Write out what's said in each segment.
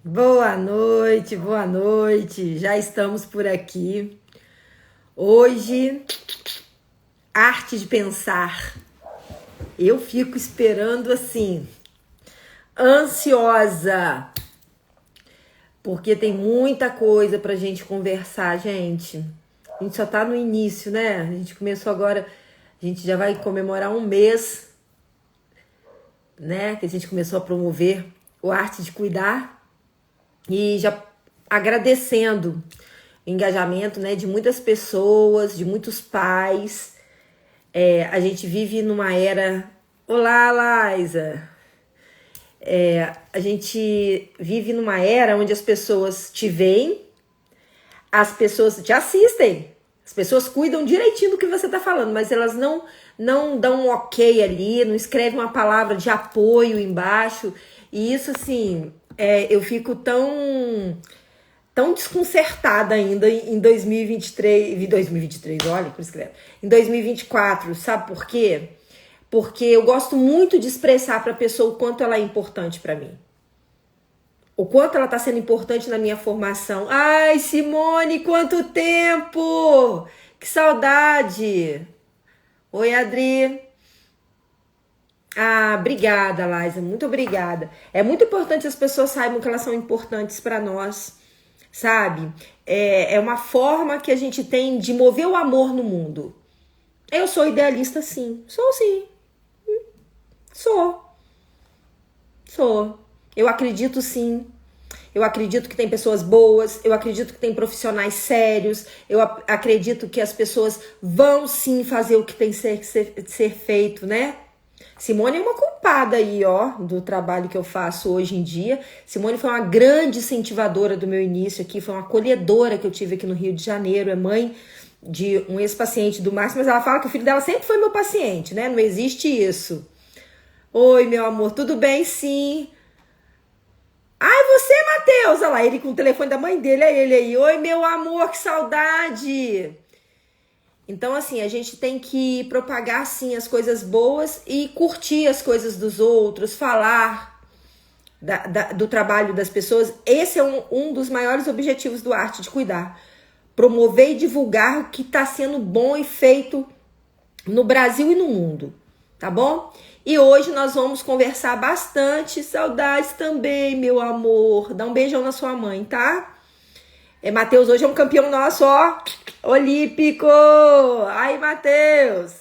Boa noite, boa noite. Já estamos por aqui. Hoje, arte de pensar. Eu fico esperando assim, ansiosa, porque tem muita coisa pra gente conversar, gente. A gente só tá no início, né? A gente começou agora, a gente já vai comemorar um mês, né? Que a gente começou a promover o Arte de Cuidar. E já agradecendo o engajamento, né, de muitas pessoas, de muitos pais. A gente vive numa era. Olá, Laísa! A gente vive numa era onde as pessoas te veem, as pessoas te assistem, as pessoas cuidam direitinho do que você está falando, mas elas não dão um ok ali, não escrevem uma palavra de apoio embaixo. E isso, assim, eu fico tão desconcertada ainda em 2023, olha, por escrever, em 2024, sabe por quê? Porque eu gosto muito de expressar para a pessoa o quanto ela é importante para mim. O quanto ela está sendo importante na minha formação. Ai, Simone, quanto tempo! Que saudade! Oi, Adri. Ah, obrigada, Laisa, muito obrigada. É muito importante que as pessoas saibam que elas são importantes para nós, sabe? É uma forma que a gente tem de mover o amor no mundo. Eu sou idealista, sim, sou, sou. Eu acredito, sim. Eu acredito que tem pessoas boas, eu acredito que tem profissionais sérios, eu acredito que as pessoas vão sim fazer o que tem que ser feito, né? Simone é uma culpada aí, ó, do trabalho que eu faço hoje em dia. Simone foi uma grande incentivadora do meu início aqui, foi uma acolhedora que eu tive aqui no Rio de Janeiro, é mãe de um ex-paciente do Márcio, mas ela fala que o filho dela sempre foi meu paciente, né? Não existe isso. Oi, meu amor, tudo bem? Sim. Ai, você, Matheus! Olha lá, ele com o telefone da mãe dele, é ele aí. Oi, meu amor, que saudade! Então, assim, a gente tem que propagar, sim, as coisas boas e curtir as coisas dos outros, falar do trabalho das pessoas. Esse é um dos maiores objetivos do Arte de Cuidar. Promover e divulgar o que está sendo bom e feito no Brasil e no mundo, tá bom? E hoje nós vamos conversar bastante. Saudades também, meu amor. Dá um beijão na sua mãe, tá? Matheus hoje é um campeão nosso, ó. Olímpico! Ai, Matheus!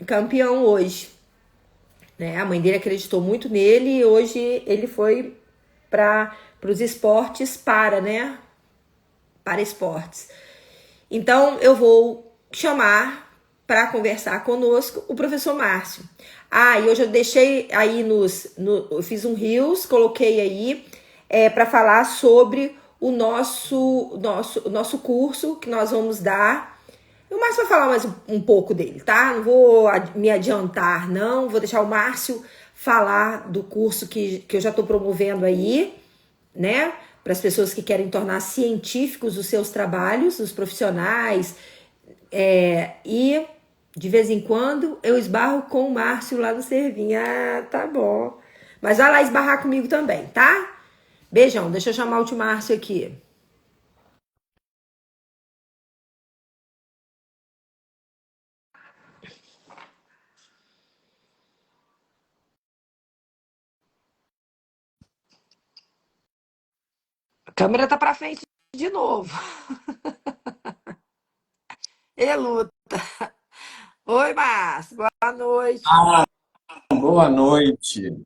Campeão hoje. Né? A mãe dele acreditou muito nele e hoje ele foi para os esportes né? Para esportes. Então eu vou chamar para conversar conosco o professor Márcio. Ah, e hoje eu deixei aí eu fiz um Reels, coloquei aí para falar sobre o nosso curso que nós vamos dar. O Márcio vai falar mais um pouco dele, tá? Não vou me adiantar, não. Vou deixar o Márcio falar do curso que eu já estou promovendo aí, né? Para as pessoas que querem tornar científicos os seus trabalhos, os profissionais. E de vez em quando eu esbarro com o Márcio lá no Servinha. Ah, tá bom. Mas vai lá esbarrar comigo também, tá? Beijão, deixa eu chamar o tio Márcio aqui. A câmera tá pra frente de novo. E luta. Oi, Márcio. Boa noite. Ah, boa noite.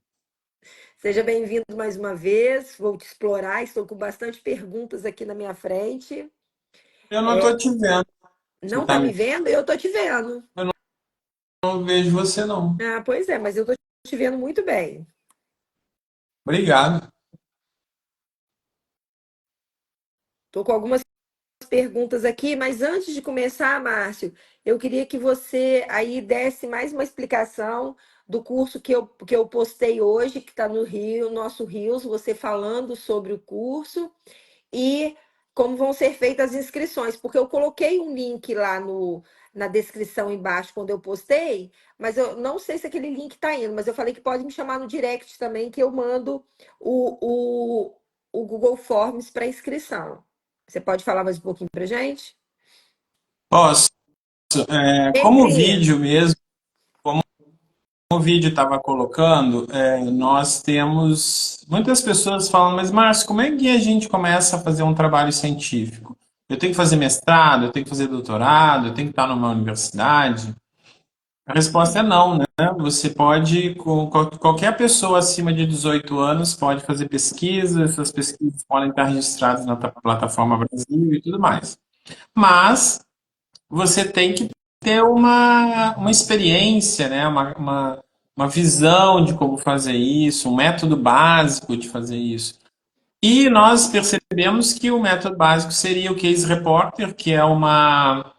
Seja bem-vindo mais uma vez. Vou te explorar. Estou com bastante perguntas aqui na minha frente. Eu não estou te vendo. Você Não tá tá me me... vendo? Eu tô te vendo. Eu não vejo você, não. Ah, pois é, mas eu tô te vendo muito bem. Obrigado. Tô com algumas perguntas aqui, mas antes de começar, Márcio, eu queria que você aí desse mais uma explicação do curso que eu postei hoje, que está no Rio, nosso Rios, você falando sobre o curso e como vão ser feitas as inscrições, porque eu coloquei um link lá na descrição embaixo quando eu postei, mas eu não sei se aquele link tá indo, mas eu falei que pode me chamar no direct também, que eu mando o, o Google Forms para inscrição. Você pode falar mais um pouquinho pra gente? Posso, como o Sempre. vídeo mesmo, o vídeo estava colocando, nós temos muitas pessoas falam, mas Márcio, como é que a gente começa a fazer um trabalho científico? Eu tenho que fazer mestrado, eu tenho que fazer doutorado, eu tenho que estar numa universidade? A resposta é não, né? Você pode, qualquer pessoa acima de 18 anos pode fazer pesquisa, essas pesquisas podem estar registradas na plataforma Brasil e tudo mais. Mas você tem que ter uma experiência, né? Uma visão de como fazer isso, um método básico de fazer isso. E nós percebemos que o método básico seria o Case Reporter, que é uma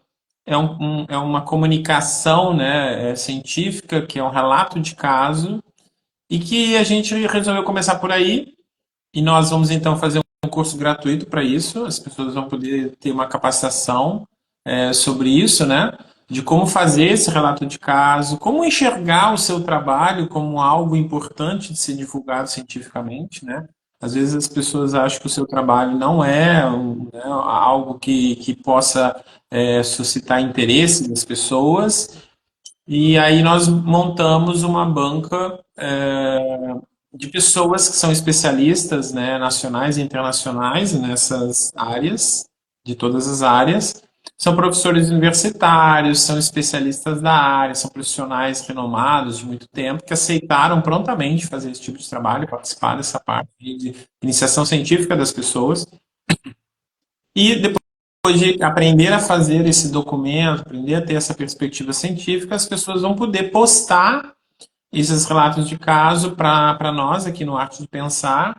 comunicação, né, científica, que é um relato de caso, e que a gente resolveu começar por aí. E nós vamos então fazer um curso gratuito para isso. As pessoas vão poder ter uma capacitação sobre isso, né? De como fazer esse relato de caso, como enxergar o seu trabalho como algo importante de ser divulgado cientificamente, né? Às vezes as pessoas acham que o seu trabalho não é né, algo que possa suscitar interesse das pessoas, e aí nós montamos uma banca de pessoas que são especialistas, né, nacionais e internacionais nessas áreas, de todas as áreas. São professores universitários, são especialistas da área, são profissionais renomados de muito tempo que aceitaram prontamente fazer esse tipo de trabalho, participar dessa parte de iniciação científica das pessoas. E depois de aprender a fazer esse documento, aprender a ter essa perspectiva científica, as pessoas vão poder postar esses relatos de caso para nós aqui no Arte de Pensar.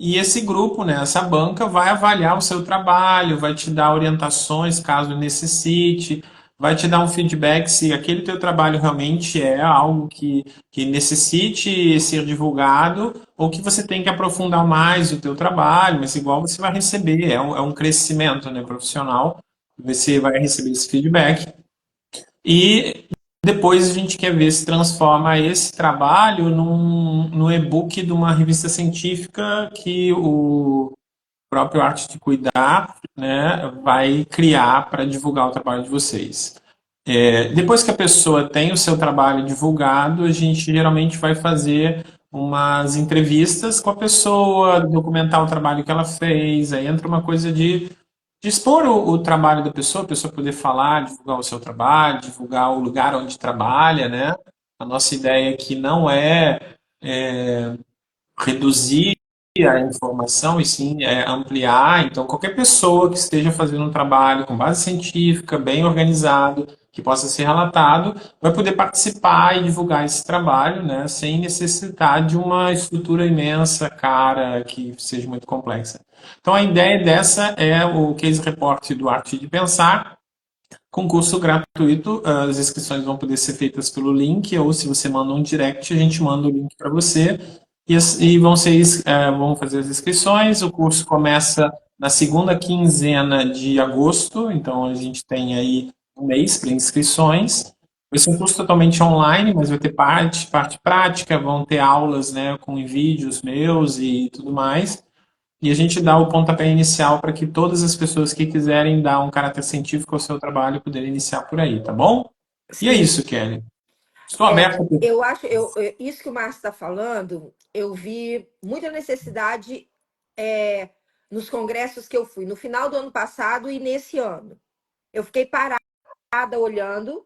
E esse grupo, né, essa banca, vai avaliar o seu trabalho, vai te dar orientações caso necessite, vai te dar um feedback se aquele teu trabalho realmente é algo que necessite ser divulgado ou que você tem que aprofundar mais o teu trabalho, mas igual você vai receber, é um crescimento, né, profissional, você vai receber esse feedback. E depois a gente quer ver se transforma esse trabalho num e-book de uma revista científica que o próprio Arte de Cuidar, né, vai criar para divulgar o trabalho de vocês. Depois que a pessoa tem o seu trabalho divulgado, a gente geralmente vai fazer umas entrevistas com a pessoa, documentar o trabalho que ela fez, aí entra uma coisa de expor o trabalho da pessoa, a pessoa poder falar, divulgar o seu trabalho, divulgar o lugar onde trabalha, né? A nossa ideia aqui não é reduzir a informação e sim ampliar. Então, qualquer pessoa que esteja fazendo um trabalho com base científica, bem organizado, que possa ser relatado, vai poder participar e divulgar esse trabalho, né, sem necessitar de uma estrutura imensa, cara, que seja muito complexa. Então, a ideia dessa é o Case Report do Arte de Pensar, concurso gratuito. As inscrições vão poder ser feitas pelo link, ou se você manda um direct, a gente manda o link para você. E vão fazer as inscrições. O curso começa na segunda quinzena de agosto, então a gente tem aí um mês para inscrições. Vai ser um curso totalmente online, mas vai ter parte prática, vão ter aulas, né, com vídeos meus e tudo mais. E a gente dá o pontapé inicial para que todas as pessoas que quiserem dar um caráter científico ao seu trabalho poderem iniciar por aí, tá bom? E é Sim. isso, Kelly. Estou aberto. Eu acho, isso que o Márcio está falando, eu vi muita necessidade é, nos congressos que eu fui, no final do ano passado e nesse ano. Eu fiquei parada olhando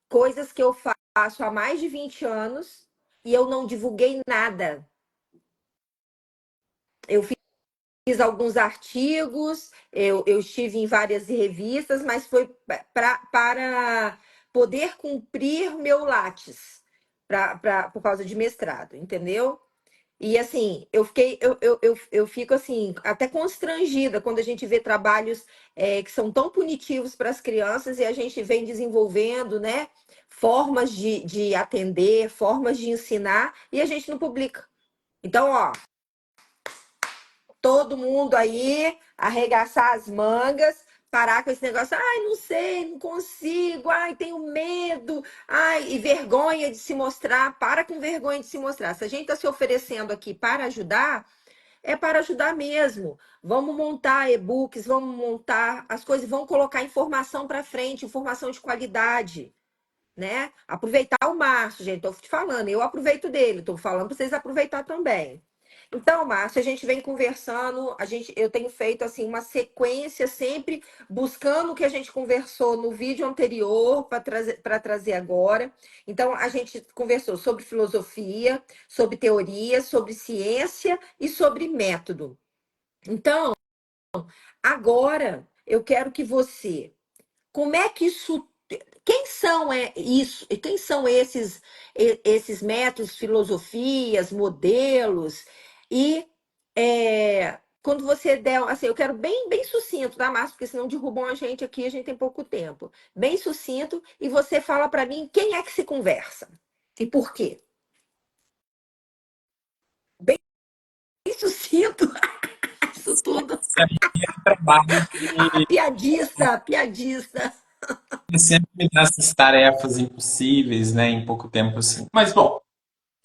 coisas que eu faço há mais de 20 anos e eu não divulguei nada. Eu fiz alguns artigos, eu estive em várias revistas, mas foi para poder cumprir meu Lattes, por causa de mestrado, entendeu? E assim, eu fico assim, até constrangida quando a gente vê trabalhos que são tão punitivos para as crianças e a gente vem desenvolvendo, né, formas de atender, formas de ensinar, e a gente não publica. Então, ó, todo mundo aí arregaçar as mangas, parar com esse negócio, ai, não sei, não consigo, ai, tenho medo, ai, e vergonha de se mostrar. Para com vergonha de se mostrar. Se a gente está se oferecendo aqui para ajudar, é para ajudar mesmo. Vamos montar e-books, vamos montar as coisas, vamos colocar informação para frente, informação de qualidade, né? Aproveitar o Márcio, gente, tô te falando, eu aproveito dele, tô falando para vocês aproveitar também. Então, Márcio, a gente vem conversando, eu tenho feito assim uma sequência sempre buscando o que a gente conversou no vídeo anterior para trazer agora. Então, a gente conversou sobre filosofia, sobre teoria, sobre ciência e sobre método. Então, agora eu quero que você, como é que isso, quem são isso, quem são esses métodos, filosofias, modelos e quando você der, assim, eu quero bem sucinto, tá, Márcio? Porque senão derrubam a gente aqui, a gente tem pouco tempo. Bem sucinto, e você fala para mim quem é que se conversa e por quê. Bem sucinto, isso tudo. Trabalho que Piadista, piadista. sempre me dá essas tarefas impossíveis, né, em pouco tempo assim. Mas, bom,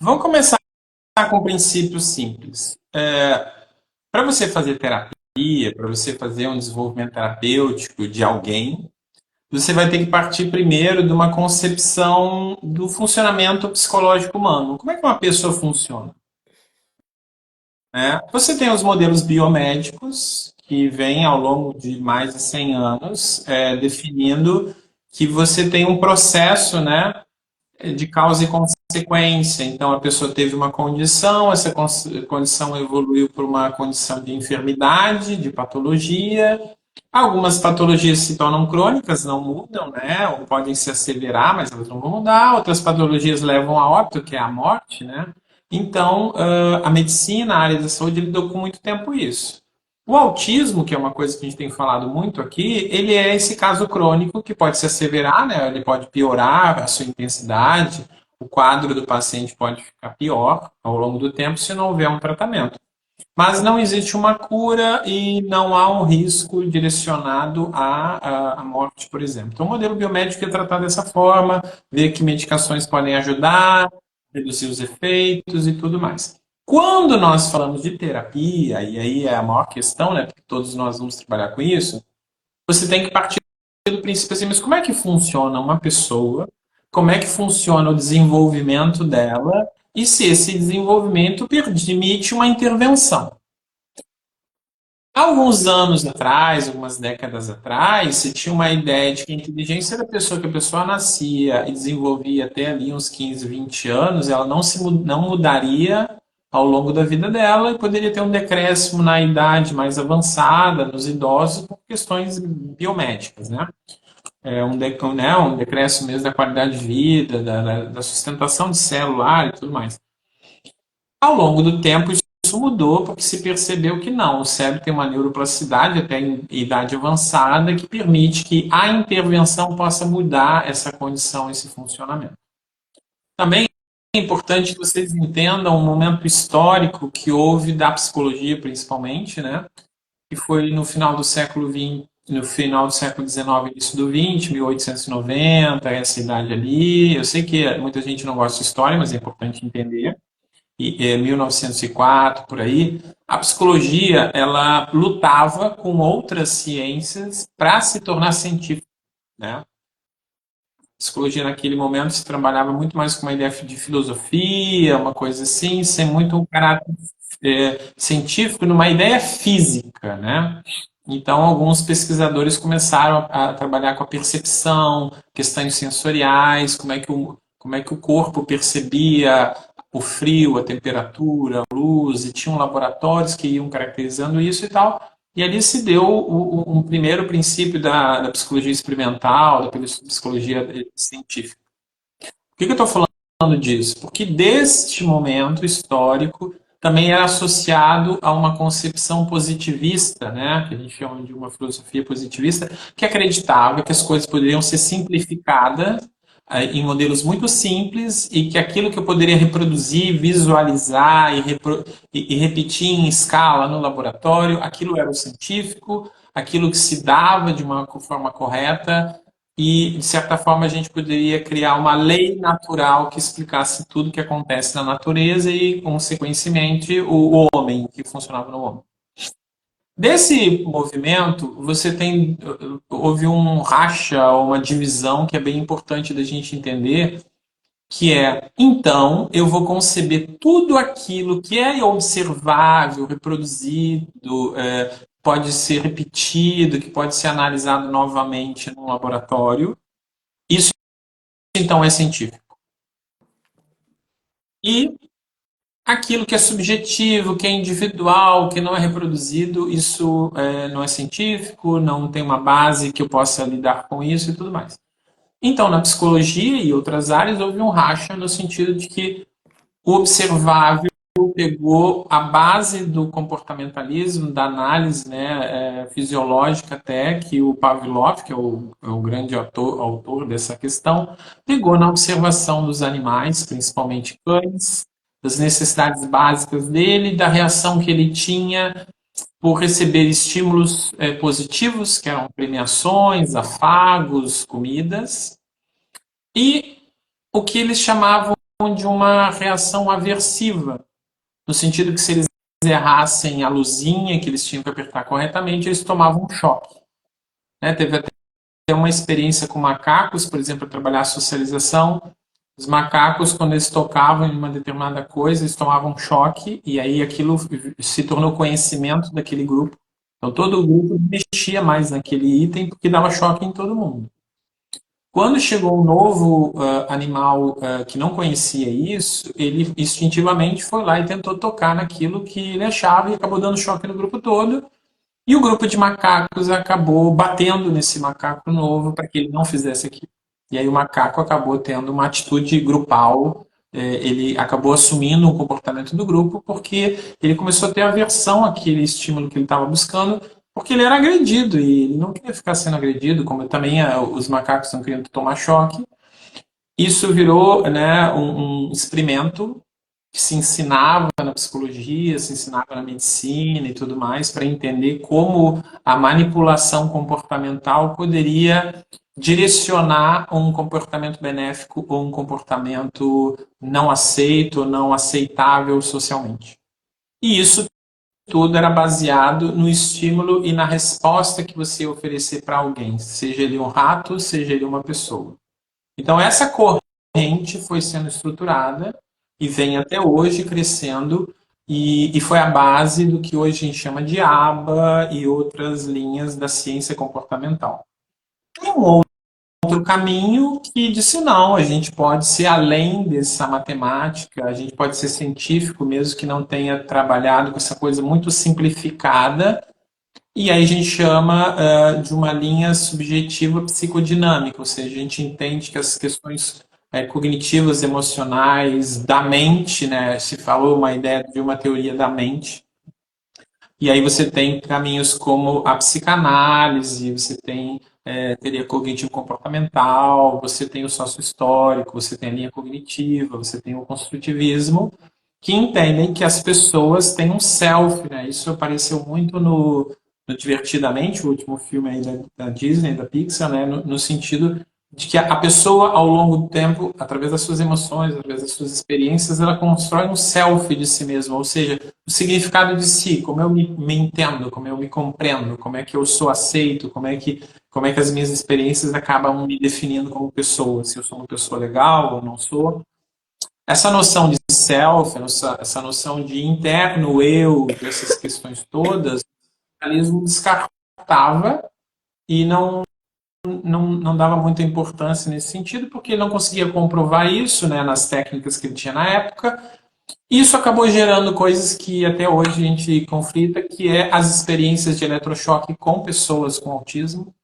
vamos começar com um princípio simples. Para você fazer terapia, para você fazer um desenvolvimento terapêutico de alguém, você vai ter que partir primeiro de uma concepção do funcionamento psicológico humano. Como é que uma pessoa funciona? Né? Você tem os modelos biomédicos, que vêm ao longo de mais de 100 anos, definindo que você tem um processo, né, de causa e consequência. Então, a pessoa teve uma condição, essa condição evoluiu para uma condição de enfermidade, de patologia. Algumas patologias se tornam crônicas, não mudam, né? Ou podem se asseverar, mas elas não vão mudar. Outras patologias levam a óbito, que é a morte, né? Então, a medicina, a área da saúde, lidou com muito tempo isso. O autismo, que é uma coisa que a gente tem falado muito aqui, ele é esse caso crônico que pode se asseverar, né? Ele pode piorar a sua intensidade, o quadro do paciente pode ficar pior ao longo do tempo se não houver um tratamento. Mas não existe uma cura e não há um risco direcionado à morte, por exemplo. Então, o modelo biomédico é tratado dessa forma, ver que medicações podem ajudar, reduzir os efeitos e tudo mais. Quando nós falamos de terapia, e aí é a maior questão, né, porque todos nós vamos trabalhar com isso, você tem que partir do princípio assim, mas como é que funciona uma pessoa? Como é que funciona o desenvolvimento dela? E se esse desenvolvimento permite uma intervenção? Há alguns anos atrás, algumas décadas atrás, se tinha uma ideia de que a inteligência da pessoa, que a pessoa nascia e desenvolvia até ali uns 15, 20 anos, ela não mudaria ao longo da vida dela e poderia ter um decréscimo na idade mais avançada, nos idosos, por questões biomédicas, né? Um decréscimo mesmo da qualidade de vida, da sustentação de celular e tudo mais. Ao longo do tempo, isso mudou porque se percebeu que não, o cérebro tem uma neuroplasticidade até em idade avançada que permite que a intervenção possa mudar essa condição, esse funcionamento. Também é importante que vocês entendam o momento histórico que houve da psicologia, principalmente, né? Que foi no final do século XX, no final do século XIX, início do XX, 1890, essa idade ali. Eu sei que muita gente não gosta de história, mas é importante entender. 1904, por aí, a psicologia ela lutava com outras ciências para se tornar científica, né? A psicologia naquele momento se trabalhava muito mais com uma ideia de filosofia, uma coisa assim, sem muito um caráter científico, numa ideia física, né? Então, alguns pesquisadores começaram a trabalhar com a percepção, questões sensoriais, como é que o corpo percebia o frio, a temperatura, a luz, e tinham laboratórios que iam caracterizando isso e tal. E ali se deu um primeiro princípio da psicologia experimental, da psicologia científica. Por que eu estou falando disso? Porque deste momento histórico também era associado a uma concepção positivista, né, que a gente chama de uma filosofia positivista, que acreditava que as coisas poderiam ser simplificadas em modelos muito simples e que aquilo que eu poderia reproduzir, visualizar e repetir em escala no laboratório, aquilo era o científico, aquilo que se dava de uma forma correta e, de certa forma, a gente poderia criar uma lei natural que explicasse tudo que acontece na natureza e, consequentemente, o homem, que funcionava no homem. Desse movimento, houve um racha, uma divisão que é bem importante da gente entender, que é, então, eu vou conceber tudo aquilo que é observável, reproduzido, pode ser repetido, que pode ser analisado novamente no laboratório. Isso, então, é científico. E aquilo que é subjetivo, que é individual, que não é reproduzido, isso não é científico, não tem uma base que eu possa lidar com isso e tudo mais. Então, na psicologia e outras áreas, houve um racha no sentido de que o observável pegou a base do comportamentalismo, da análise, né, fisiológica até, que o Pavlov, que é o grande autor dessa questão, pegou na observação dos animais, principalmente cães, das necessidades básicas dele, da reação que ele tinha por receber estímulos positivos, que eram premiações, afagos, comidas, e o que eles chamavam de uma reação aversiva, no sentido que se eles errassem a luzinha que eles tinham que apertar corretamente, eles tomavam um choque. Né? Teve até uma experiência com macacos, por exemplo, trabalhar a socialização. Os macacos, quando eles tocavam em uma determinada coisa, eles tomavam um choque, e aí aquilo se tornou conhecimento daquele grupo. Então todo o grupo mexia mais naquele item porque dava choque em todo mundo. Quando chegou um novo animal que não conhecia isso, ele instintivamente foi lá e tentou tocar naquilo que ele achava e acabou dando choque no grupo todo. E o grupo de macacos acabou batendo nesse macaco novo para que ele não fizesse aquilo. E aí o macaco acabou tendo uma atitude grupal, ele acabou assumindo o comportamento do grupo porque ele começou a ter aversão àquele estímulo que ele estava buscando, porque ele era agredido e ele não queria ficar sendo agredido, como também os macacos não queriam tomar choque. Isso virou, né, um experimento que se ensinava na psicologia, se ensinava na medicina e tudo mais, para entender como a manipulação comportamental poderia direcionar um comportamento benéfico ou um comportamento não aceito, não aceitável socialmente. E isso tudo era baseado no estímulo e na resposta que você oferecer para alguém, seja ele um rato, seja ele uma pessoa. Então, essa corrente foi sendo estruturada e vem até hoje crescendo e foi a base do que hoje a gente chama de ABA e outras linhas da ciência comportamental. Tem um outro caminho que disse não, a gente pode ser além dessa matemática, a gente pode ser científico mesmo que não tenha trabalhado com essa coisa muito simplificada, e aí a gente chama de uma linha subjetiva psicodinâmica, ou seja, a gente entende que as questões cognitivas, emocionais, da mente, né, se falou uma ideia de uma teoria da mente, e aí você tem caminhos como a psicanálise, você tem teoria cognitivo-comportamental, você tem o sócio-histórico, você tem a linha cognitiva, você tem o construtivismo, que entendem que as pessoas têm um self, né? Isso apareceu muito no Divertidamente, o último filme aí da Disney, da Pixar, né? No sentido de que a pessoa, ao longo do tempo, através das suas emoções, através das suas experiências, ela constrói um self de si mesma, ou seja, o significado de si, como eu me entendo, como eu me compreendo, como é que eu sou aceito, como é que as minhas experiências acabam me definindo como pessoa, se eu sou uma pessoa legal ou não sou. Essa noção de self, essa noção de interno eu, dessas questões todas, o capitalismo descartava e não dava muita importância nesse sentido, porque ele não conseguia comprovar isso, né, nas técnicas que ele tinha na época. Isso acabou gerando coisas que até hoje a gente conflita, que é as experiências de eletrochoque com pessoas com autismo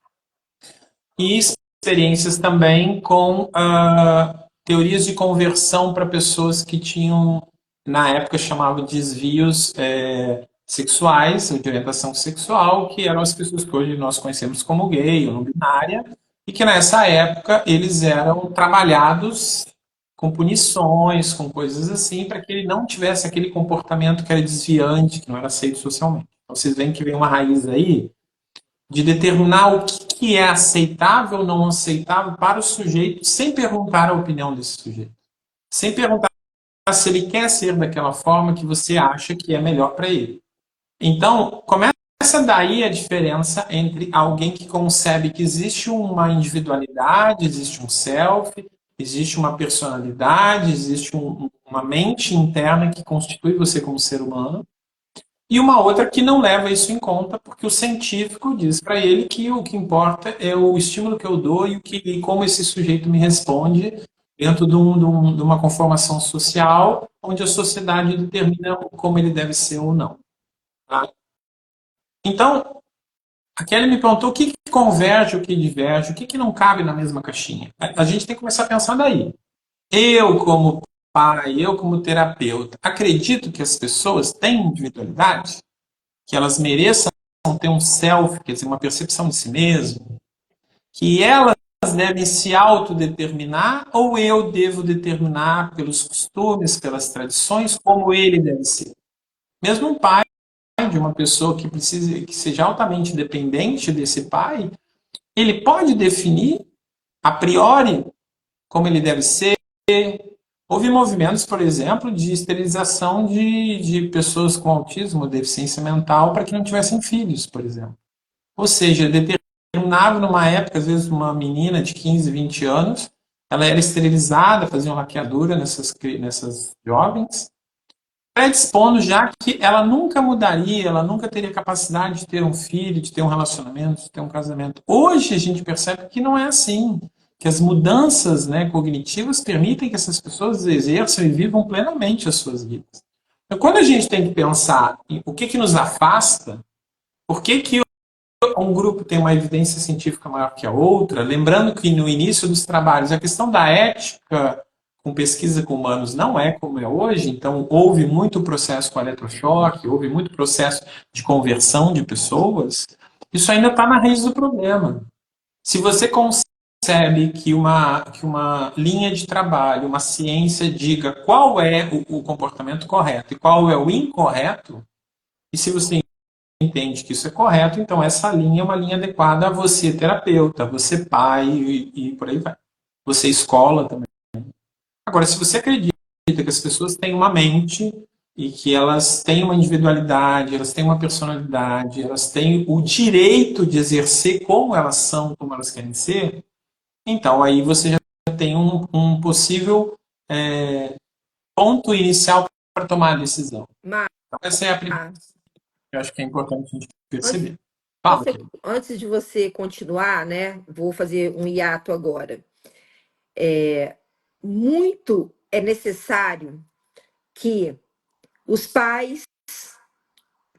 e experiências também com teorias de conversão para pessoas que tinham, na época, chamavam de desvios sexuais, ou de orientação sexual, que eram as pessoas que hoje nós conhecemos como gay ou não binária, e que nessa época eles eram trabalhados com punições, com coisas assim, para que ele não tivesse aquele comportamento que era desviante, que não era aceito socialmente. Então, vocês veem que vem uma raiz aí de determinar o que é aceitável ou não aceitável para o sujeito, sem perguntar a opinião desse sujeito. Sem perguntar se ele quer ser daquela forma que você acha que é melhor para ele. Então, começa daí a diferença entre alguém que concebe que existe uma individualidade, existe um self, existe uma personalidade, existe uma mente interna que constitui você como ser humano, e uma outra que não leva isso em conta, porque o científico diz para ele que o que importa é o estímulo que eu dou e como esse sujeito me responde dentro de uma conformação social, onde a sociedade determina como ele deve ser ou não. Tá? Então, a Kelly me perguntou o que converge, o que diverge, o que não cabe na mesma caixinha. A gente tem que começar a pensar daí. Eu, como pai, eu, como terapeuta, acredito que as pessoas têm individualidade, que elas mereçam ter um self, quer dizer, uma percepção de si mesmo, que elas devem se autodeterminar ou eu devo determinar pelos costumes, pelas tradições, como ele deve ser. Mesmo um pai de uma pessoa que precise, que seja altamente dependente desse pai, ele pode definir a priori como ele deve ser. Houve movimentos, por exemplo, de esterilização de pessoas com autismo ou deficiência mental para que não tivessem filhos, por exemplo. Ou seja, determinava numa época, às vezes, uma menina de 15, 20 anos, ela era esterilizada, faziam laqueadura nessas jovens, predispondo já que ela nunca mudaria, ela nunca teria capacidade de ter um filho, de ter um relacionamento, de ter um casamento. Hoje a gente percebe que não é assim, que as mudanças, né, cognitivas permitem que essas pessoas exerçam e vivam plenamente as suas vidas. Então, quando a gente tem que pensar em o que nos afasta, por que um grupo tem uma evidência científica maior que a outra, lembrando que no início dos trabalhos a questão da ética com pesquisa com humanos não é como é hoje, então houve muito processo com eletrochoque, houve muito processo de conversão de pessoas, isso ainda está na raiz do problema. Se você concebe que uma linha de trabalho, uma ciência diga qual é o comportamento correto e qual é o incorreto, e se você entende que isso é correto, então essa linha é uma linha adequada a você, terapeuta, a você, pai, e por aí vai. Você, escola também. Agora, se você acredita que as pessoas têm uma mente e que elas têm uma individualidade, elas têm uma personalidade, elas têm o direito de exercer como elas são, como elas querem ser, então aí você já tem um possível ponto inicial para tomar a decisão. Mas, Então, essa é a primeira. Eu acho que é importante a gente antes, perceber. Fala, você, antes de você continuar, né? Vou fazer um hiato agora. Muito é necessário que os pais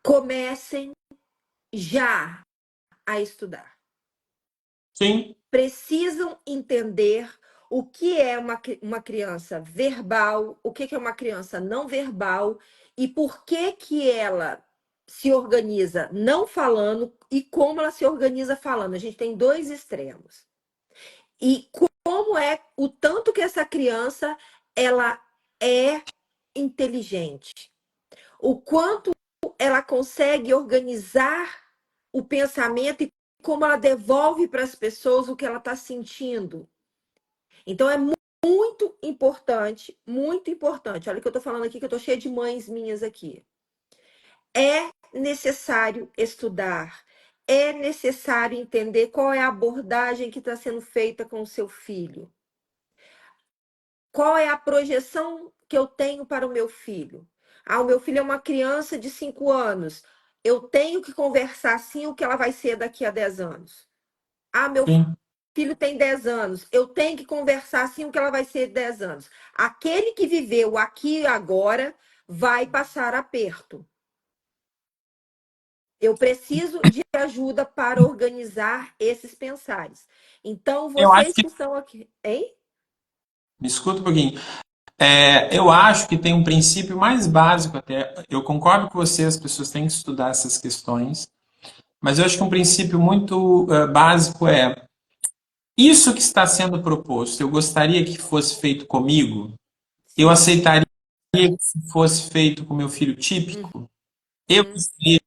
comecem já a estudar. sim. Precisam entender o que é uma criança verbal, o que é uma criança não verbal e por que ela se organiza não falando e como ela se organiza falando. A gente tem dois extremos. E como é o tanto que essa criança ela é inteligente. O quanto ela consegue organizar o pensamento e como ela devolve para as pessoas o que ela está sentindo. Então é muito importante, muito importante. Olha o que eu estou falando aqui, que eu estou cheia de mães minhas aqui. É necessário estudar, é necessário entender qual é a abordagem que está sendo feita com o seu filho. Qual é a projeção que eu tenho para o meu filho? Ah, o meu filho é uma criança de 5 anos. Eu tenho que conversar assim o que ela vai ser daqui a 10 anos. Ah, meu Sim. filho tem 10 anos. Eu tenho que conversar assim o que ela vai ser 10 anos. Aquele que viveu aqui e agora vai passar aperto. Eu preciso de ajuda para organizar esses pensares. Então, Eu acho vocês que. que estão aqui. Hein? Me escuta um pouquinho. Eu acho que tem um princípio mais básico até. Eu concordo com você, as pessoas têm que estudar essas questões, mas eu acho que um princípio muito básico é: isso que está sendo proposto, eu gostaria que fosse feito comigo? Eu Sim. aceitaria que fosse feito com meu filho típico? Eu Uhum. gostaria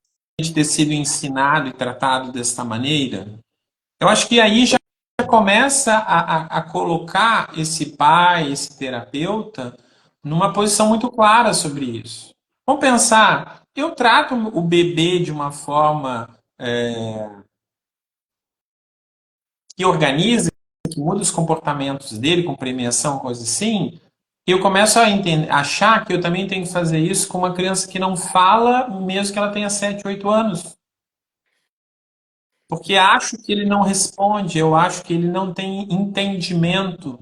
ter sido ensinado e tratado desta maneira, eu acho que aí já começa a colocar esse pai, esse terapeuta, numa posição muito clara sobre isso. Vamos pensar, eu trato o bebê de uma forma que organiza, que muda os comportamentos dele, com premiação, coisa assim, eu começo a achar que eu também tenho que fazer isso com uma criança que não fala, mesmo que ela tenha 7, 8 anos. Porque acho que ele não responde, eu acho que ele não tem entendimento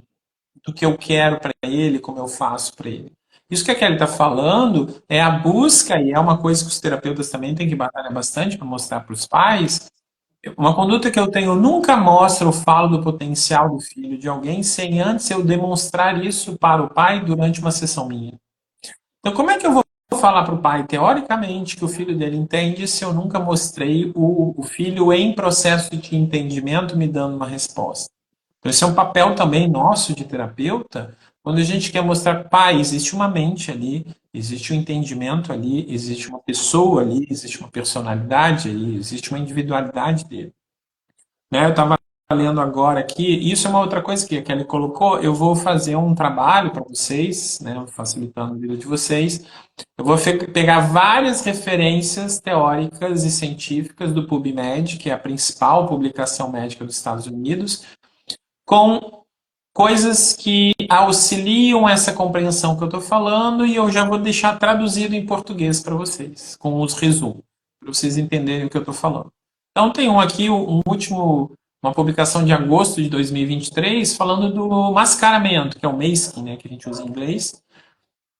do que eu quero para ele, como eu faço para ele. Isso que a Kelly está falando é a busca, e é uma coisa que os terapeutas também têm que batalhar bastante para mostrar para os pais. Uma conduta que eu tenho, eu nunca mostro ou falo do potencial do filho de alguém sem antes eu demonstrar isso para o pai durante uma sessão minha. Então, como é que eu vou falar para o pai, teoricamente, que o filho dele entende se eu nunca mostrei o filho em processo de entendimento me dando uma resposta? Então, esse é um papel também nosso de terapeuta, quando a gente quer mostrar, pai, existe uma mente ali, existe um entendimento ali, existe uma pessoa ali, existe uma personalidade ali, existe uma individualidade dele. Né? Eu estava lendo agora aqui, isso é uma outra coisa que a Kelly colocou, eu vou fazer um trabalho para vocês, né, facilitando a vida de vocês. Eu vou pegar várias referências teóricas e científicas do PubMed, que é a principal publicação médica dos Estados Unidos, com coisas que auxiliam essa compreensão que eu estou falando e eu já vou deixar traduzido em português para vocês, com os resumos, para vocês entenderem o que eu estou falando. Então tem aqui uma publicação de agosto de 2023 falando do mascaramento, que é o masking, né, que a gente usa em inglês,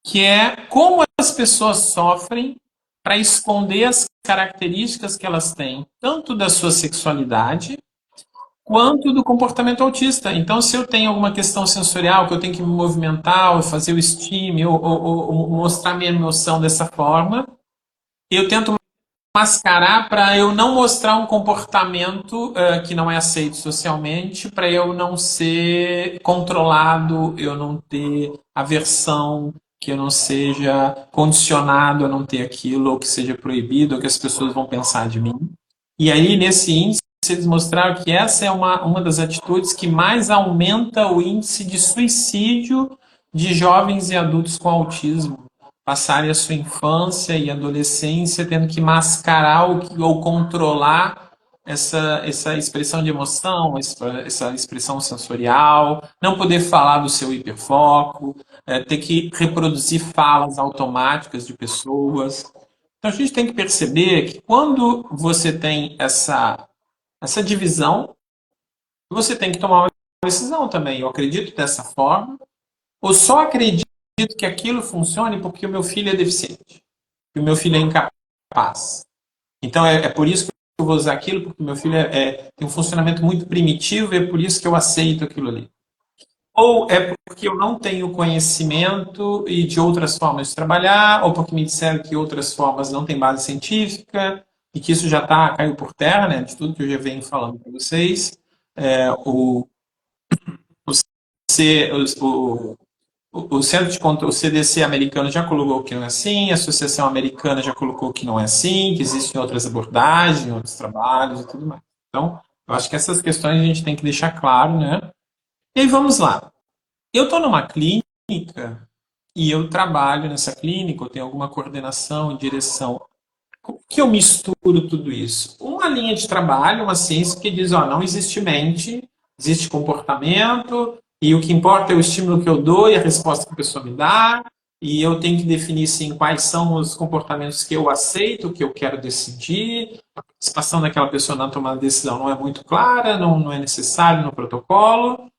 que é como as pessoas sofrem para esconder as características que elas têm, tanto da sua sexualidade quanto do comportamento autista. Então, se eu tenho alguma questão sensorial, que eu tenho que me movimentar, ou fazer o estímulo, ou mostrar minha emoção dessa forma, eu tento mascarar para eu não mostrar um comportamento que não é aceito socialmente, para eu não ser controlado, eu não ter aversão, que eu não seja condicionado a não ter aquilo, ou que seja proibido, ou que as pessoas vão pensar de mim. E aí, nesse índice, eles mostraram que essa é uma das atitudes que mais aumenta o índice de suicídio de jovens e adultos com autismo. Passarem a sua infância e adolescência tendo que mascarar ou controlar essa expressão de emoção, essa expressão sensorial, não poder falar do seu hiperfoco, ter que reproduzir falas automáticas de pessoas. Então a gente tem que perceber que quando você tem essa divisão, você tem que tomar uma decisão também. Eu acredito dessa forma, ou só acredito que aquilo funcione porque o meu filho é deficiente, que o meu filho é incapaz. Então é por isso que eu vou usar aquilo, porque o meu filho tem um funcionamento muito primitivo e é por isso que eu aceito aquilo ali. Ou é porque eu não tenho conhecimento e de outras formas de trabalhar, ou porque me disseram que outras formas não têm base científica, e que isso já caiu por terra, né, de tudo que eu já venho falando para vocês. O, o, C, o Centro de Controle, o CDC americano já colocou que não é assim, a Associação Americana já colocou que não é assim, que existem outras abordagens, outros trabalhos e tudo mais. Então, eu acho que essas questões a gente tem que deixar claro, né? E aí vamos lá. Eu estou numa clínica e eu trabalho nessa clínica, eu tenho alguma coordenação e direção. Como que eu misturo tudo isso? Uma linha de trabalho, uma ciência que diz, ó, não existe mente, existe comportamento, e o que importa é o estímulo que eu dou e a resposta que a pessoa me dá, e eu tenho que definir, sim, quais são os comportamentos que eu aceito, que eu quero decidir. A participação daquela pessoa na tomada de decisão não é muito clara, não é necessário no protocolo.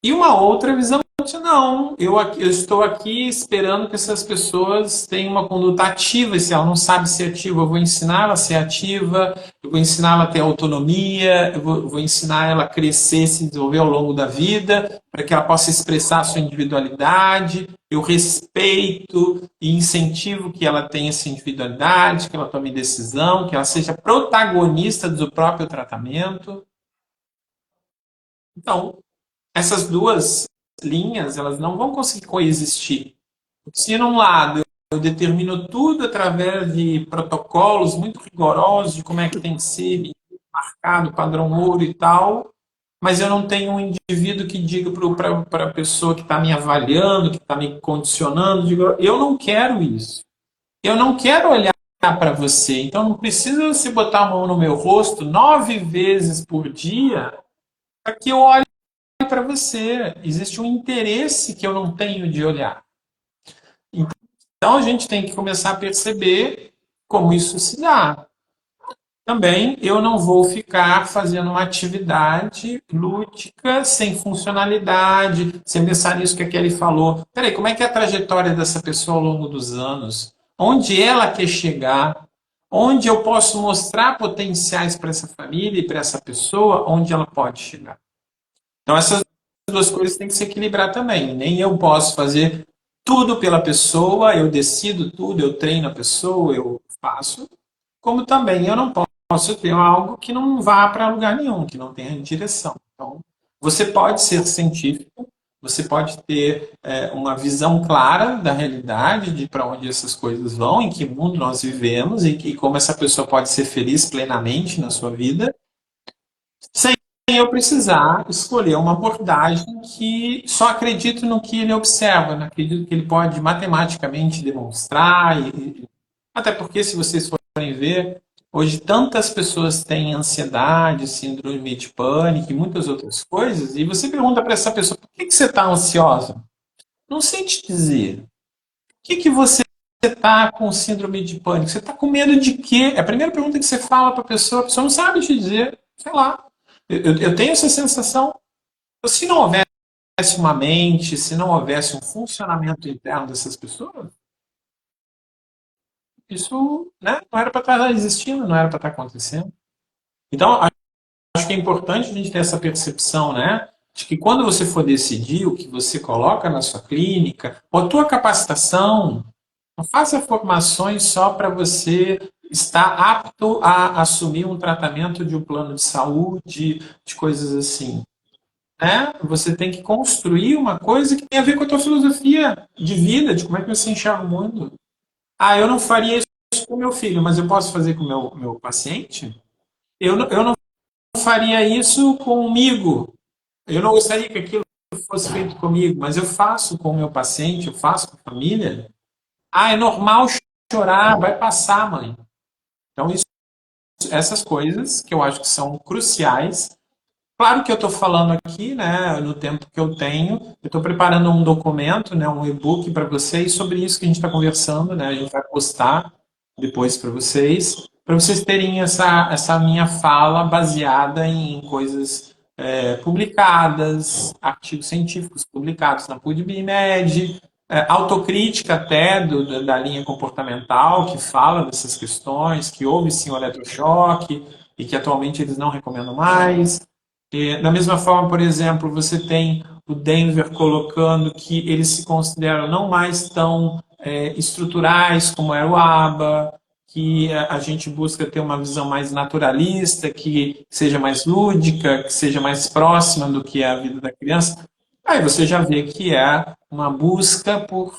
E uma outra visão, não, eu estou aqui esperando que essas pessoas tenham uma conduta ativa, e se ela não sabe ser ativa, eu vou ensinar ela a ser ativa, eu vou ensinar ela a ter autonomia, eu vou ensinar ela a crescer, se desenvolver ao longo da vida, para que ela possa expressar a sua individualidade, eu respeito e incentivo que ela tenha essa individualidade, que ela tome decisão, que ela seja protagonista do próprio tratamento. Então, essas duas linhas, elas não vão conseguir coexistir. Se num lado eu determino tudo através de protocolos muito rigorosos de como é que tem que ser marcado, padrão ouro e tal, mas eu não tenho um indivíduo que diga para a pessoa que está me avaliando, que está me condicionando, diga, eu não quero isso. Eu não quero olhar para você. Então não precisa você botar a mão no meu rosto 9 vezes por dia para que eu olhe para você. Existe um interesse que eu não tenho de olhar. Então a gente tem que começar a perceber como isso se dá. Também eu não vou ficar fazendo uma atividade lúdica, sem funcionalidade, sem pensar nisso que a Kelly falou. Peraí, como é que é a trajetória dessa pessoa ao longo dos anos? Onde ela quer chegar? Onde eu posso mostrar potenciais para essa família e para essa pessoa, onde ela pode chegar? Então, essas duas coisas têm que se equilibrar também. Nem eu posso fazer tudo pela pessoa, eu decido tudo, eu treino a pessoa, eu faço, como também eu não posso ter algo que não vá para lugar nenhum, que não tenha direção. Então, você pode ser científico, você pode ter uma visão clara da realidade, de para onde essas coisas vão, em que mundo nós vivemos e como essa pessoa pode ser feliz plenamente na sua vida, sem eu precisar escolher uma abordagem que só acredito no que ele observa, não acredito que ele pode matematicamente demonstrar. Até porque, se vocês forem ver, hoje tantas pessoas têm ansiedade, síndrome de pânico e muitas outras coisas, e você pergunta para essa pessoa, por que você está ansiosa? Não sei te dizer. Por que você está com síndrome de pânico? Você está com medo de quê? É a primeira pergunta que você fala para a pessoa não sabe te dizer. Sei lá. Eu tenho essa sensação. Se não houvesse uma mente, se não houvesse um funcionamento interno dessas pessoas, isso, né, não era para estar existindo, não era para estar acontecendo. Então, acho que é importante a gente ter essa percepção, né, de que quando você for decidir o que você coloca na sua clínica, ou a tua capacitação, não faça formações só para você estar apto a assumir um tratamento de um plano de saúde, de coisas assim. Né? Você tem que construir uma coisa que tem a ver com a tua filosofia de vida, de como é que você enxerga o mundo. Ah, eu não faria isso com o meu filho, mas eu posso fazer com o meu paciente? Eu não faria isso comigo. Eu não gostaria que aquilo fosse feito comigo, mas eu faço com o meu paciente, eu faço com a família. Ah, é normal chorar, vai passar, mãe. Então, essas coisas que eu acho que são cruciais. Claro que eu estou falando aqui, né, no tempo que eu tenho, eu estou preparando um documento, né, um e-book para vocês sobre isso que a gente está conversando, né, a gente vai postar depois para vocês terem essa minha fala baseada em coisas publicadas, artigos científicos publicados na PubMed, autocrítica até da linha comportamental, que fala dessas questões, que houve sim o eletrochoque e que atualmente eles não recomendam mais. Da mesma forma, por exemplo, você tem o Denver colocando que eles se consideram não mais tão estruturais como era o ABA, que a gente busca ter uma visão mais naturalista, que seja mais lúdica, que seja mais próxima do que é a vida da criança. Aí você já vê que é uma busca por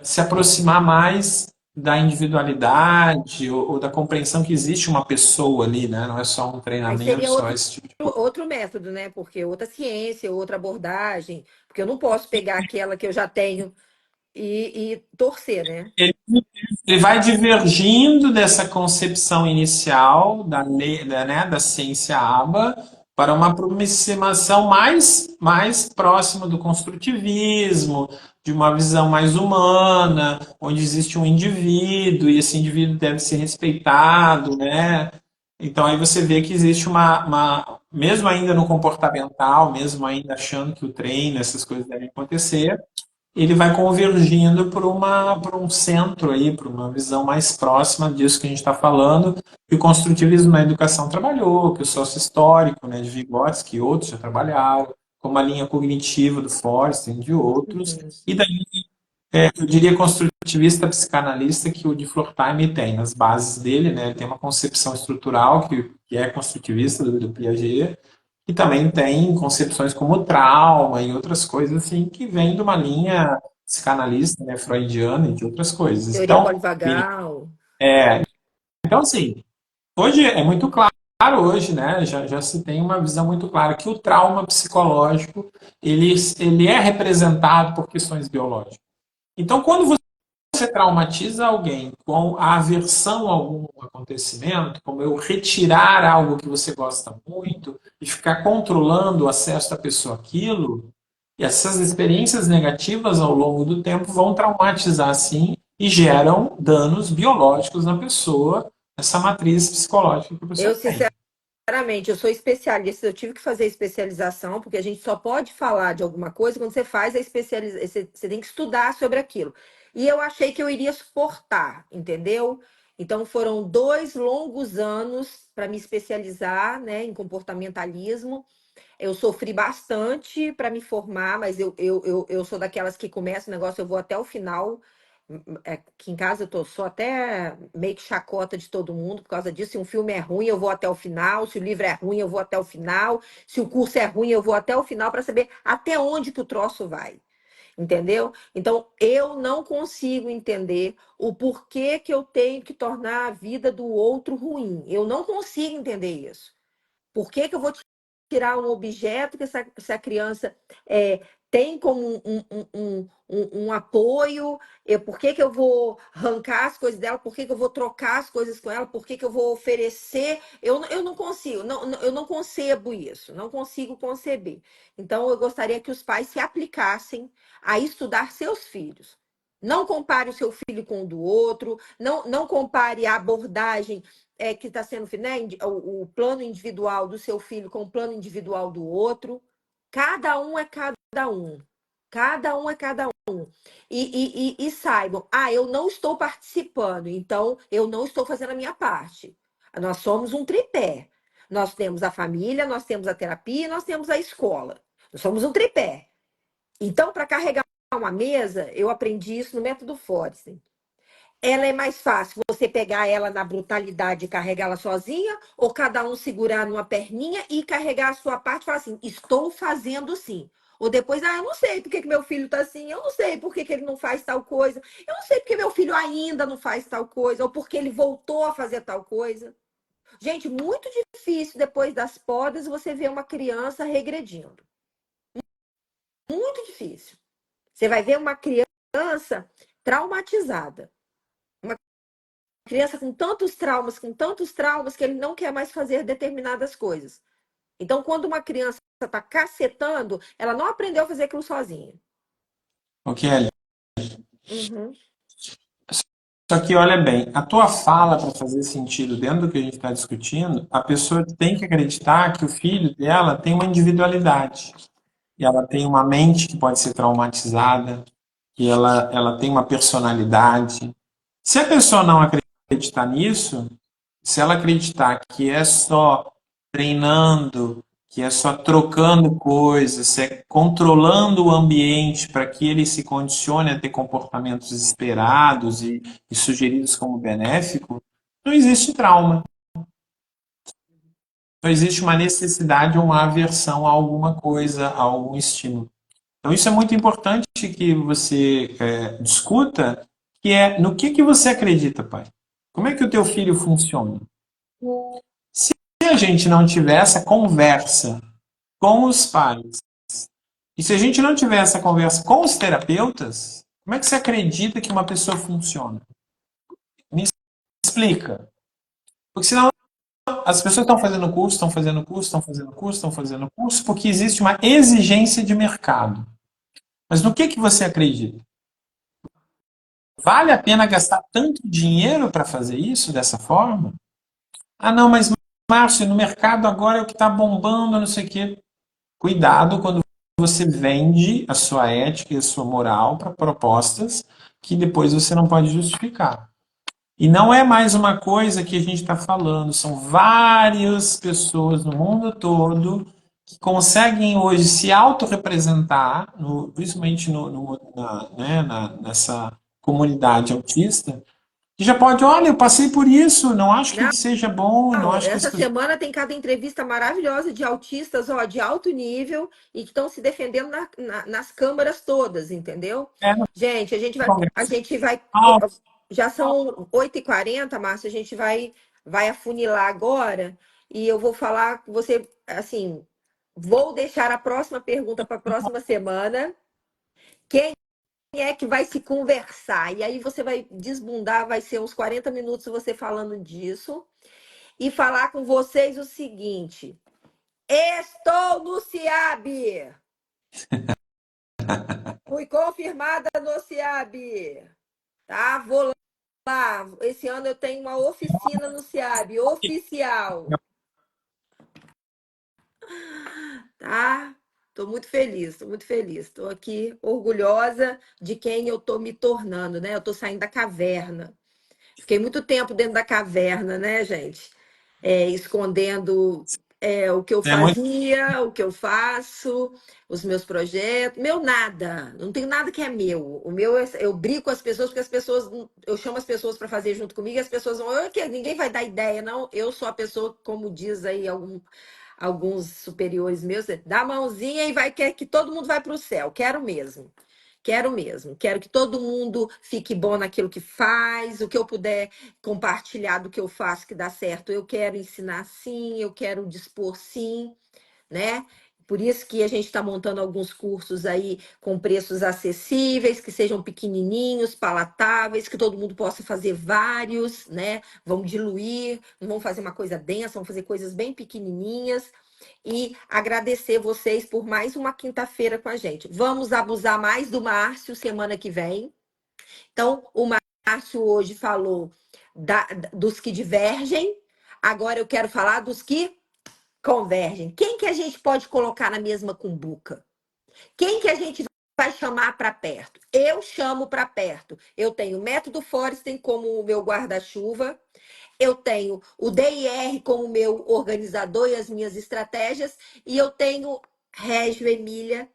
se aproximar mais da individualidade ou da compreensão que existe uma pessoa ali, né? Não é só um Aí treinamento, seria só outro, esse tipo de coisa. outro método, né? Porque outra ciência, outra abordagem, porque eu não posso pegar aquela que eu já tenho e torcer, né? Ele, ele vai divergindo dessa concepção inicial da ciência ABA para uma aproximação mais próxima do construtivismo, de uma visão mais humana, onde existe um indivíduo e esse indivíduo deve ser respeitado, né? Então aí você vê que existe mesmo ainda no comportamental, mesmo ainda achando que o treino, essas coisas devem acontecer, ele vai convergindo por um centro aí, para uma visão mais próxima disso que a gente está falando, que o construtivismo na educação trabalhou, que o sócio-histórico, né, de Vygotsky e outros já trabalharam, como a linha cognitiva do Forster e de outros, Uhum. e daí eu diria construtivista psicanalista que o de Florkheim tem nas bases dele, né, ele tem uma concepção estrutural que é construtivista do Piaget, e também tem concepções como trauma e outras coisas assim que vêm de uma linha psicanalista, né, freudiana e de outras coisas. Teoria Então, polivagal. então assim, hoje é muito claro hoje, né? Já se tem uma visão muito clara que o trauma psicológico ele é representado por questões biológicas. Então, quando você traumatiza alguém com a aversão a algum acontecimento, como eu retirar algo que você gosta muito e ficar controlando o acesso da pessoa àquilo, e essas experiências negativas ao longo do tempo vão traumatizar sim e geram danos biológicos na pessoa, essa matriz psicológica que a pessoa Eu, tem. sinceramente, eu sou especialista, eu tive que fazer especialização, porque a gente só pode falar de alguma coisa quando você faz a especialização, você tem que estudar sobre aquilo. E eu achei que eu iria suportar, entendeu? Então foram 2 longos anos para me especializar, né, em comportamentalismo. Eu sofri bastante para me formar, mas eu sou daquelas que começa o negócio, eu vou até o final. Aqui em casa sou até meio que chacota de todo mundo por causa disso. Se um filme é ruim, eu vou até o final. Se o livro é ruim, eu vou até o final. Se o curso é ruim, eu vou até o final para saber até onde que o troço vai. Entendeu? Então, eu não consigo entender o porquê que eu tenho que tornar a vida do outro ruim. Eu não consigo entender isso. Por que que eu vou tirar um objeto que essa criança tem como um apoio? Por que que eu vou arrancar as coisas dela? Por que que eu vou trocar as coisas com ela? Por que que eu vou oferecer? Eu não consigo, eu não concebo isso, não consigo conceber. Então, eu gostaria que os pais se aplicassem a estudar seus filhos. Não compare o seu filho com o do outro, não compare a abordagem que está sendo, né, o plano individual do seu filho com o plano individual do outro. Cada um é cada um. Cada um é cada um. E saibam, eu não estou participando, então eu não estou fazendo a minha parte. Nós somos um tripé. Nós temos a família, nós temos a terapia, nós temos a escola. Nós somos um tripé. Então, para carregar uma mesa, eu aprendi isso no método Forest. Ela é mais fácil você pegar ela na brutalidade e carregá-la sozinha, ou cada um segurar numa perninha e carregar a sua parte e falar assim: estou fazendo sim. Ou depois, eu não sei por que meu filho está assim, eu não sei por que ele não faz tal coisa, eu não sei porque meu filho ainda não faz tal coisa, ou porque ele voltou a fazer tal coisa. Gente, muito difícil depois das podas você ver uma criança regredindo. Muito difícil. Você vai ver uma criança traumatizada. Criança com tantos traumas que ele não quer mais fazer determinadas coisas. Então, quando uma criança está cacetando, ela não aprendeu a fazer aquilo sozinha. Ok, Uhum. só que olha bem, a tua fala para fazer sentido dentro do que a gente está discutindo, a pessoa tem que acreditar que o filho dela tem uma individualidade, e ela tem uma mente que pode ser traumatizada, que ela tem uma personalidade. Se a pessoa não acreditar nisso, se ela acreditar que é só treinando, que é só trocando coisas, se é controlando o ambiente para que ele se condicione a ter comportamentos esperados e sugeridos como benéfico, não existe trauma. Não existe uma necessidade ou uma aversão a alguma coisa, a algum estímulo. Então isso é muito importante que você discuta, que é no que você acredita, pai. Como é que o teu filho funciona? Se a gente não tiver essa conversa com os pais, e se a gente não tiver essa conversa com os terapeutas, como é que você acredita que uma pessoa funciona? Me explica. Porque senão as pessoas estão fazendo curso, estão fazendo curso, estão fazendo curso, estão fazendo curso, porque existe uma exigência de mercado. Mas no que você acredita? Vale a pena gastar tanto dinheiro para fazer isso dessa forma? Ah, não, mas Márcio, no mercado agora é o que está bombando, não sei o quê. Cuidado quando você vende a sua ética e a sua moral para propostas que depois você não pode justificar. E não é mais uma coisa que a gente está falando, são várias pessoas no mundo todo que conseguem hoje se autorrepresentar, principalmente nessa comunidade autista, E já pode, olha, eu passei por isso, não acho que Não, seja bom, não acho que as essa pessoas. semana tem cada entrevista maravilhosa de autistas, ó, de alto nível e que estão se defendendo nas câmaras todas, entendeu? É, no Gente, a Congresso. gente vai, Ah, já são 8h40, Márcia, a gente vai afunilar agora e eu vou falar com você, assim, vou deixar a próxima pergunta para a próxima semana. Quem é que vai se conversar? E aí você vai desbundar, vai ser uns 40 minutos você falando disso e falar com vocês o seguinte: estou no CIAB! Fui confirmada no CIAB, tá? Vou lá. Esse ano eu tenho uma oficina no CIAB, oficial, tá? Estou muito feliz, estou muito feliz. Estou aqui orgulhosa de quem eu estou me tornando, né? Eu estou saindo da caverna. Fiquei muito tempo dentro da caverna, né, gente? Escondendo o que eu é muito. fazia, o que eu faço, os meus projetos. Meu nada, não tem nada que é meu. O meu, eu brinco com as pessoas, porque as pessoas, eu chamo as pessoas para fazer junto comigo, e as pessoas vão, ninguém vai dar ideia, não. Eu sou a pessoa, como diz aí alguns superiores meus, dá a mãozinha e vai, quer que todo mundo vai para o céu. Quero mesmo. Quero mesmo. Quero que todo mundo fique bom naquilo que faz, o que eu puder compartilhar do que eu faço que dá certo. Eu quero ensinar sim, eu quero dispor sim, né? Por isso que a gente está montando alguns cursos aí com preços acessíveis, que sejam pequenininhos, palatáveis, que todo mundo possa fazer vários, né? Vamos diluir, não vamos fazer uma coisa densa, vamos fazer coisas bem pequenininhas. E agradecer vocês por mais uma quinta-feira com a gente. Vamos abusar mais do Márcio semana que vem. Então, o Márcio hoje falou dos que divergem. Agora eu quero falar dos que convergem. Quem que a gente pode colocar na mesma cumbuca? Quem que a gente vai chamar para perto? Eu chamo para perto. Eu tenho o método Forreston como o meu guarda-chuva. Eu tenho o DIR como meu organizador e as minhas estratégias. E eu tenho Régio Emília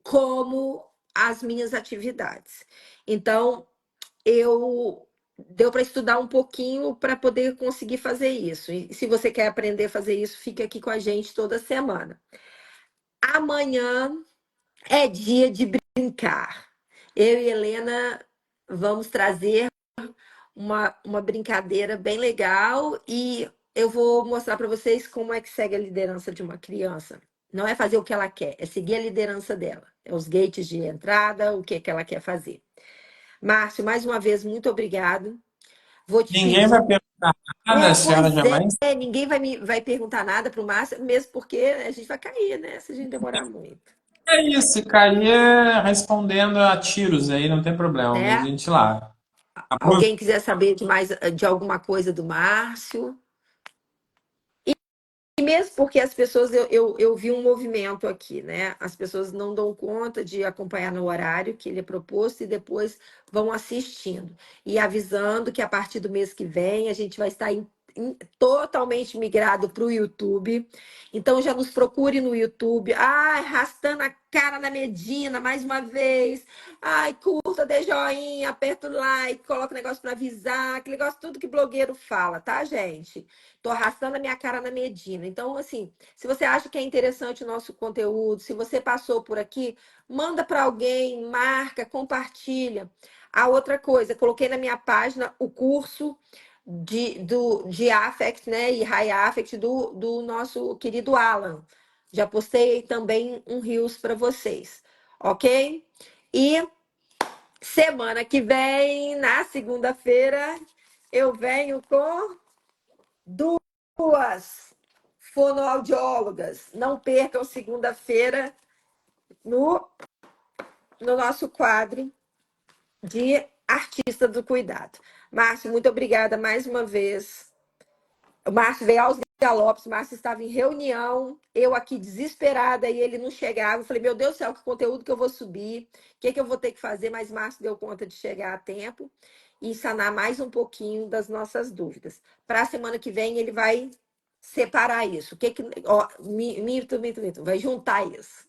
como as minhas atividades. Então, eu deu para estudar um pouquinho para poder conseguir fazer isso. E se você quer aprender a fazer isso, fique aqui com a gente toda semana. Amanhã é dia de brincar. Eu e Helena vamos trazer uma brincadeira bem legal e eu vou mostrar para vocês como é que segue a liderança de uma criança. Não é fazer o que ela quer, é seguir a liderança dela. É os gates de entrada, o que, que ela quer fazer. Márcio, mais uma vez, muito obrigado. Vou te Ninguém pedir. vai perguntar nada, a senhora Pois jamais. ninguém vai perguntar nada para o Márcio, mesmo porque a gente vai cair, né? Se a gente demorar muito. É isso, ficaria respondendo a tiros aí, não tem problema, mas a Né? gente lá. Alguém quiser saber de alguma coisa do Márcio? E mesmo porque as pessoas, eu vi um movimento aqui, né? As pessoas não dão conta de acompanhar no horário que ele é proposto e depois vão assistindo. E avisando que a partir do mês que vem a gente vai estar totalmente migrado para o YouTube. Então já nos procure no YouTube. Ai, arrastando a cara na Medina mais uma vez. Ai, curta, dê joinha, aperta o like, coloca o negócio para avisar, aquele negócio tudo que blogueiro fala, tá, gente? Tô arrastando a minha cara na Medina. Então, assim, se você acha que é interessante o nosso conteúdo, se você passou por aqui, manda para alguém, marca, compartilha. A outra coisa, coloquei na minha página o curso de Affect, né, e High Affect do nosso querido Alan. Já postei também um Reels para vocês, ok? E semana que vem, na segunda-feira, eu venho com duas fonoaudiólogas. Não percam segunda-feira no, no nosso quadro de Artista do Cuidado. Márcio, muito obrigada mais uma vez. O Márcio veio aos galopes, o Márcio estava em reunião, eu aqui desesperada e ele não chegava. Eu falei, meu Deus do céu, que conteúdo que eu vou subir, o que, que eu vou ter que fazer? Mas Márcio deu conta de chegar a tempo e sanar mais um pouquinho das nossas dúvidas. Para a semana que vem, ele vai separar isso. O que que, ó, mito, vai juntar isso.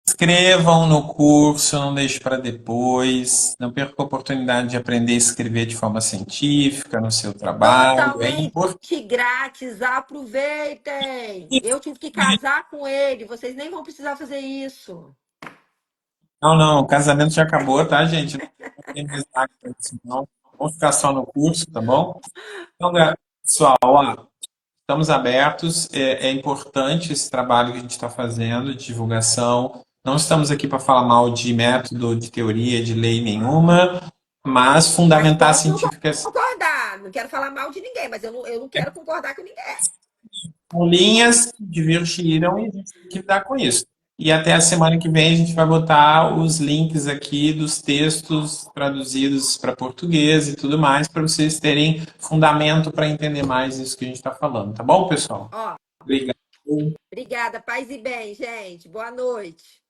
Se inscrevam no curso, não deixe para depois. Não perca a oportunidade de aprender a escrever de forma científica no seu trabalho. É Totalmente importante. grátis, aproveitem! Eu tive que casar com ele, vocês nem vão precisar fazer isso. Não, não, o casamento já acabou, tá, gente? Não tem mais nada com isso, não. Vamos ficar só no curso, tá bom? Então, pessoal, ó, estamos abertos. É importante esse trabalho que a gente está fazendo de divulgação. Não estamos aqui para falar mal de método, de teoria, de lei nenhuma, mas Mas fundamentar posso não cientificamente. concordar, não quero falar mal de ninguém, mas eu não quero concordar com ninguém. São linhas que divergiram e a gente tem que lidar com isso. E até a semana que vem a gente vai botar os links aqui dos textos traduzidos para português e tudo mais, para vocês terem fundamento para entender mais isso que a gente está falando, tá bom, pessoal? Ó, Obrigado. obrigada, paz e bem, gente. Boa noite.